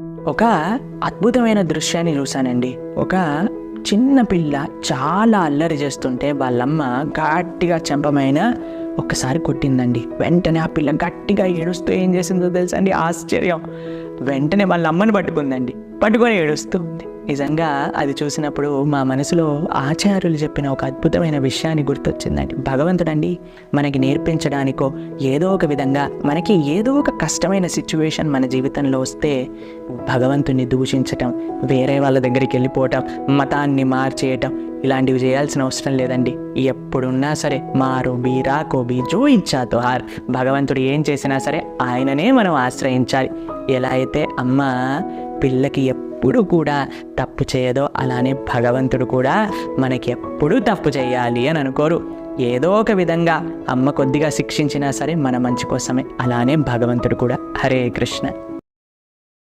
ఒక అద్భుతమైన దృశ్యాన్ని చూశానండి. ఒక చిన్న పిల్ల చాలా అల్లరి చేస్తుంటే వాళ్ళమ్మ గట్టిగా చెంపమైన ఒక్కసారి కొట్టిందండి. వెంటనే ఆ పిల్ల గట్టిగా ఏడుస్తూ ఏం చేసిందో తెలుసా అండి? ఆశ్చర్యం. వెంటనే వాళ్ళ అమ్మని పట్టుకుందండి. పట్టుకొని ఏడుస్తూ ఉంది. నిజంగా అది చూసినప్పుడు మా మనసులో ఆచార్యులు చెప్పిన ఒక అద్భుతమైన విషయాన్ని గుర్తొచ్చిందండి. భగవంతుడండి మనకి నేర్పించడానికో ఏదో ఒక విధంగా మనకి ఏదో ఒక కష్టమైన సిచ్యువేషన్ మన జీవితంలో వస్తే భగవంతుని దూషించటం, వేరే వాళ్ళ దగ్గరికి వెళ్ళిపోవటం, మతాన్ని మార్చేయటం ఇలాంటివి చేయాల్సిన అవసరం లేదండి. ఎప్పుడున్నా సరే మారు బీరా కోబీ జో ఇచ్చాతో హార్, భగవంతుడు ఏం చేసినా సరే ఆయననే మనం ఆశ్రయించాలి. ఎలా అయితే అమ్మ పిల్లకి ఎప్పుడు కూడా తప్పు చేయదో అలానే భగవంతుడు కూడా మనకి ఎప్పుడూ తప్పు చేయాలి అని అనుకోరు. ఏదో ఒక విధంగా అమ్మ కొద్దిగా శిక్షించినా సరే మన మంచి కోసమే. అలానే భగవంతుడు కూడా. హరే కృష్ణ.